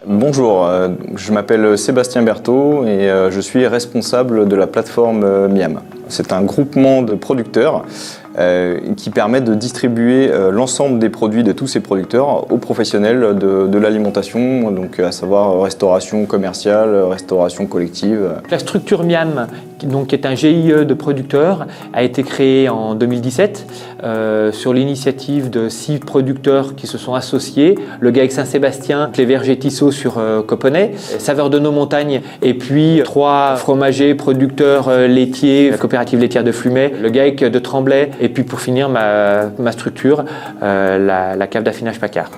Bonjour, je m'appelle Sébastien Berthaud et je suis responsable de la plateforme Miam. C'est un groupement de producteurs qui permet de distribuer l'ensemble des produits de tous ces producteurs aux professionnels de l'alimentation, donc à savoir restauration commerciale, restauration collective. La structure Miam, qui est un GIE de producteurs, a été créée en 2017 sur l'initiative de 6 producteurs qui se sont associés, le GAEC Saint-Sébastien, les vergers Tissot sur Coponnet, Saveurs de nos montagnes et puis 3 fromagers, producteurs laitiers, la coopérative laitière de Flumet, le GAEC de Tremblay et puis pour finir ma structure, la cave d'affinage Pacard.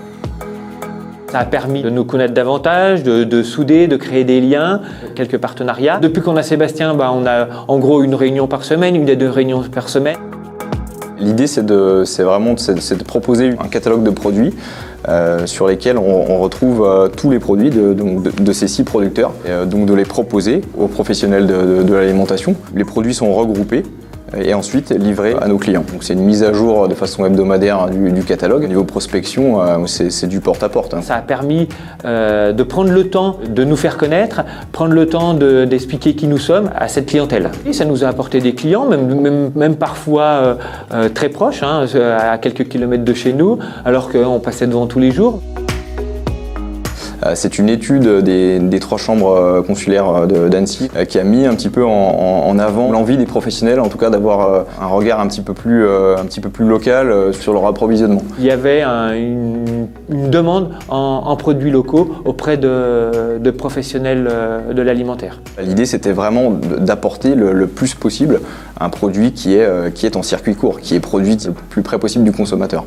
Ça a permis de nous connaître davantage, de souder, de créer des liens, quelques partenariats. Depuis qu'on a Sébastien, on a en gros une réunion par semaine, une à 2 réunions par semaine. L'idée c'est de proposer un catalogue de produits sur lesquels on retrouve tous les produits de ces 6 producteurs, et donc de les proposer aux professionnels de l'alimentation. Les produits sont regroupés et ensuite livrés à nos clients. Donc c'est une mise à jour de façon hebdomadaire du catalogue. Au niveau prospection, c'est du porte-à-porte. Ça a permis de prendre le temps de nous faire connaître, prendre le temps d'expliquer qui nous sommes à cette clientèle. Et ça nous a apporté des clients, même parfois très proches, à quelques kilomètres de chez nous, alors qu'on passait devant tous les jours. C'est une étude des 3 chambres consulaires d'Annecy qui a mis un petit peu en avant l'envie des professionnels, en tout cas d'avoir un regard un petit peu plus local sur leur approvisionnement. Il y avait une demande en produits locaux auprès de professionnels de l'alimentaire. L'idée c'était vraiment d'apporter le plus possible un produit qui est en circuit court, qui est produit le plus près possible du consommateur.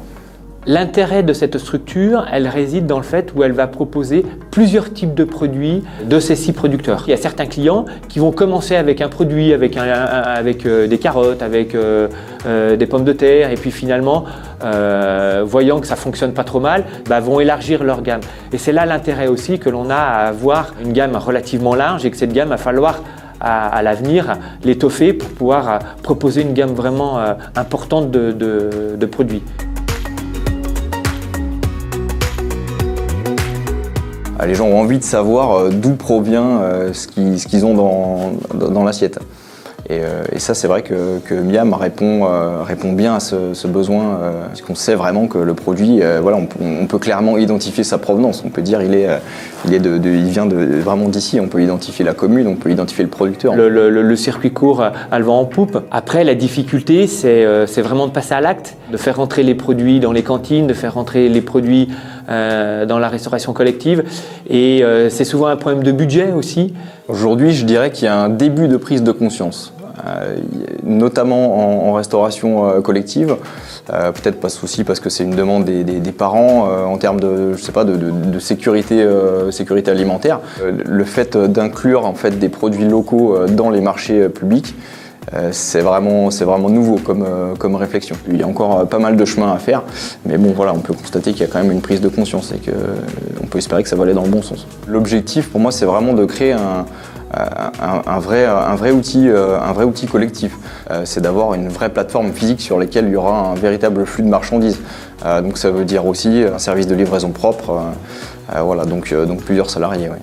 L'intérêt de cette structure, elle réside dans le fait où elle va proposer plusieurs types de produits de ces 6 producteurs. Il y a certains clients qui vont commencer avec un produit, avec des carottes, avec des pommes de terre, et puis finalement, voyant que ça fonctionne pas trop mal, vont élargir leur gamme. Et c'est là l'intérêt aussi que l'on a à avoir une gamme relativement large et que cette gamme va falloir à l'avenir l'étoffer pour pouvoir proposer une gamme vraiment importante de produits. Les gens ont envie de savoir d'où provient ce qu'ils ont dans l'assiette. Et ça, c'est vrai que Miam répond bien à ce besoin, parce qu'on sait vraiment que le produit, on peut clairement identifier sa provenance. On peut dire il vient vraiment d'ici. On peut identifier la commune, on peut identifier le producteur. Le circuit court a le vent en poupe. Après, la difficulté, c'est vraiment de passer à l'acte, de faire rentrer les produits dans les cantines, de faire rentrer les produits dans la restauration collective. Et c'est souvent un problème de budget aussi. Aujourd'hui, je dirais qu'il y a un début de prise de conscience. Notamment en restauration collective, peut-être aussi parce que c'est une demande des parents en termes de sécurité alimentaire. Le fait d'inclure en fait des produits locaux dans les marchés publics, c'est vraiment nouveau comme réflexion. Il y a encore pas mal de chemin à faire, mais bon voilà, on peut constater qu'il y a quand même une prise de conscience et qu'on peut espérer que ça va aller dans le bon sens. L'objectif pour moi, c'est vraiment de créer un vrai outil collectif. C'est d'avoir une vraie plateforme physique sur laquelle il y aura un véritable flux de marchandises. Donc ça veut dire aussi un service de livraison propre, donc plusieurs salariés. Ouais.